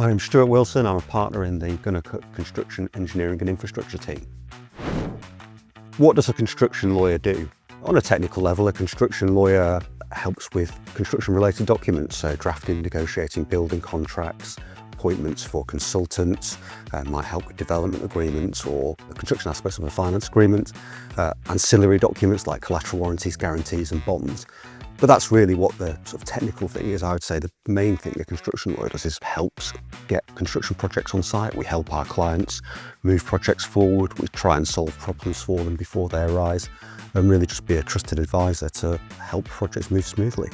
My name's Stuart Wilson. I'm a partner in the GUNNERCOOKE construction, engineering and infrastructure team. What does a construction lawyer do? On a technical level, a construction lawyer helps with construction-related documents, so drafting, negotiating building contracts, appointments for consultants, might help with development agreements or the construction aspects of a finance agreement, ancillary documents like collateral warranties, guarantees and bonds. But that's really what the sort of technical thing is. I would say the main thing a construction lawyer does is helps get construction projects on site. We help our clients move projects forward. We try and solve problems for them before they arise and really just be a trusted advisor to help projects move smoothly.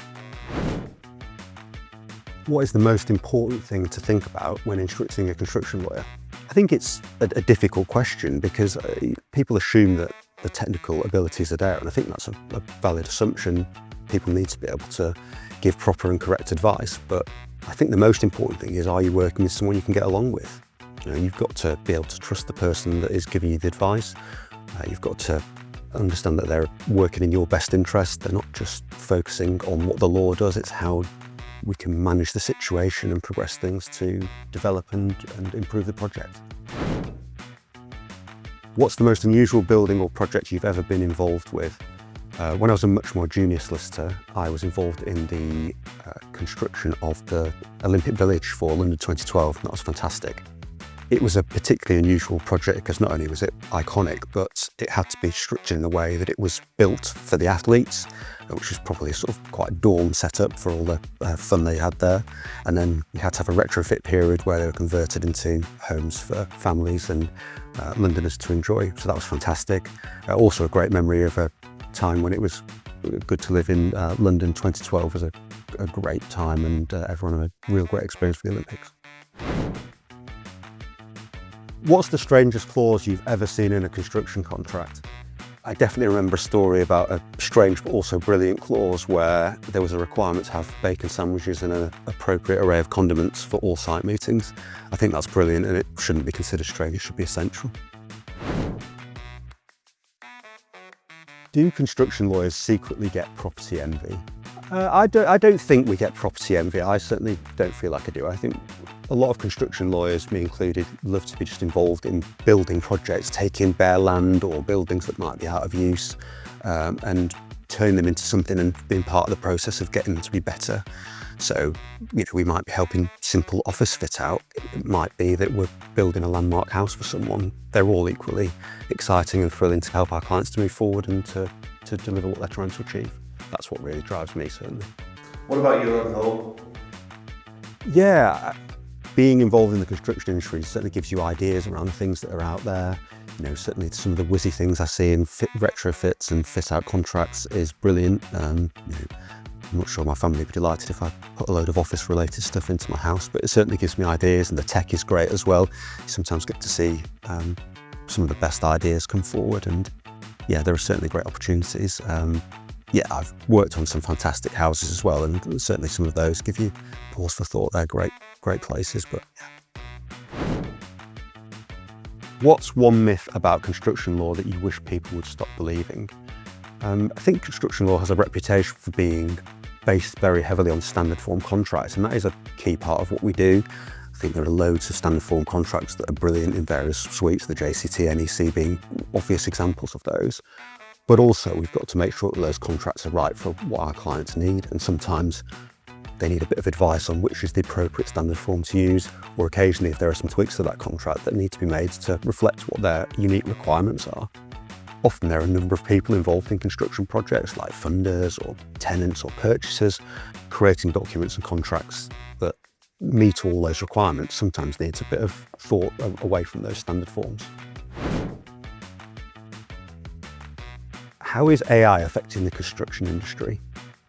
What is the most important thing to think about when instructing a construction lawyer? I think it's a difficult question because people assume that the technical abilities are there, and I think that's a valid assumption. People need to be able to give proper and correct advice, but I think the most important thing is, are you working with someone you can get along with? You know, you've got to be able to trust the person that is giving you the advice. You've got to understand that they're working in your best interest. They're not just focusing on what the law does, it's how we can manage the situation and progress things to develop and improve the project. What's the most unusual building or project you've ever been involved with? When I was a much more junior solicitor, I was involved in the construction of the Olympic Village for London 2012, and that was fantastic. It was a particularly unusual project because not only was it iconic, but it had to be structured in a way that it was built for the athletes, which was probably sort of quite a dawn setup for all the fun they had there. And then we had to have a retrofit period where they were converted into homes for families and Londoners to enjoy. So that was fantastic. Also a great memory of a time when it was good to live in London. 2012 was a great time, and everyone had a real great experience for the Olympics. What's the strangest clause you've ever seen in a construction contract? I definitely remember a story about a strange but also brilliant clause where there was a requirement to have bacon sandwiches and an appropriate array of condiments for all site meetings. I think that's brilliant, and it shouldn't be considered strange, it should be essential. Do construction lawyers secretly get property envy? I don't think we get property envy. I certainly don't feel like I do. I think a lot of construction lawyers, me included, love to be just involved in building projects, taking bare land or buildings that might be out of use and turning them into something and being part of the process of getting them to be better. So, you know, we might be helping simple office fit out. It might be that we're building a landmark house for someone. They're all equally exciting and thrilling to help our clients to move forward and to deliver what they're trying to achieve. That's what really drives me, certainly. What about you at home? Yeah, being involved in the construction industry certainly gives you ideas around the things that are out there. You know, certainly some of the whizzy things I see in retrofits and fit out contracts is brilliant. You know, I'm not sure my family would be delighted if I put a load of office related stuff into my house, but it certainly gives me ideas, and the tech is great as well. You sometimes get to see some of the best ideas come forward, and yeah, there are certainly great opportunities. Yeah, I've worked on some fantastic houses as well, and certainly some of those give you pause for thought. They're great places, but yeah. What's one myth about construction law that you wish people would stop believing? I think construction law has a reputation for being based very heavily on standard form contracts, and that is a key part of what we do. I think there are loads of standard form contracts that are brilliant in various suites, the JCT, NEC being obvious examples of those. But also we've got to make sure that those contracts are right for what our clients need, and sometimes they need a bit of advice on which is the appropriate standard form to use, or occasionally if there are some tweaks to that contract that need to be made to reflect what their unique requirements are. Often there are a number of people involved in construction projects, like funders or tenants or purchasers. Creating documents and contracts that meet all those requirements sometimes needs a bit of thought away from those standard forms. How is AI affecting the construction industry?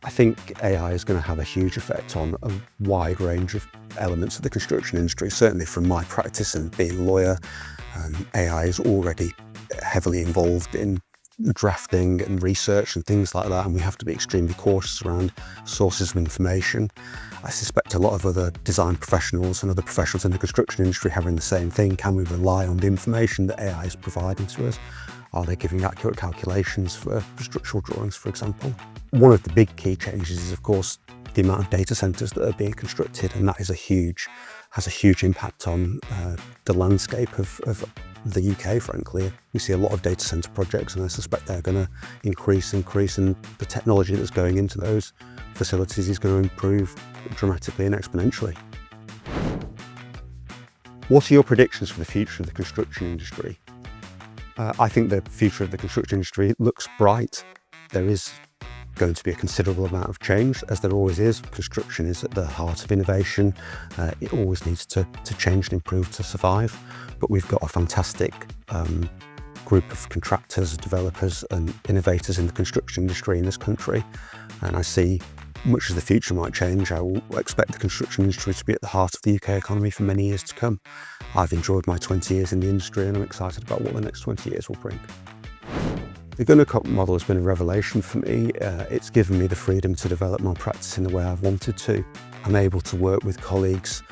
I think AI is going to have a huge effect on a wide range of elements of the construction industry. Certainly from my practice and being a lawyer, AI is already heavily involved in drafting and research and things like that, and we have to be extremely cautious around sources of information. I suspect a lot of other design professionals and other professionals in the construction industry having the same thing. Can we rely on the information that AI is providing to us? Are they giving accurate calculations for structural drawings, for example? One of the big key changes is, of course, the amount of data centres that are being constructed, and that is has a huge impact on the landscape of the UK, frankly. We see a lot of data centre projects, and I suspect they're going to increase, and the technology that's going into those facilities is going to improve dramatically and exponentially. What are your predictions for the future of the construction industry? I think the future of the construction industry looks bright. There is going to be a considerable amount of change, as there always is. Construction is at the heart of innovation. It always needs to change and improve to survive. But we've got a fantastic group of contractors, developers and innovators in the construction industry in this country. And I see, much as the future might change, I will expect the construction industry to be at the heart of the UK economy for many years to come. I've enjoyed my 20 years in the industry, and I'm excited about what the next 20 years will bring. The GUNNERCOOKE model has been a revelation for me. It's given me the freedom to develop my practice in the way I've wanted to. I'm able to work with colleagues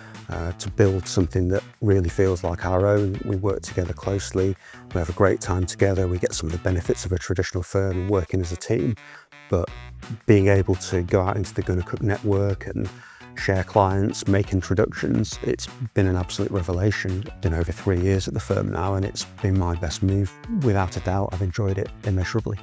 to build something that really feels like our own. We work together closely, we have a great time together, we get some of the benefits of a traditional firm and working as a team. But being able to go out into the GUNNERCOOKE network and share clients, make introductions, it's been an absolute revelation. I've been over 3 years at the firm now, and it's been my best move without a doubt. I've enjoyed it immeasurably.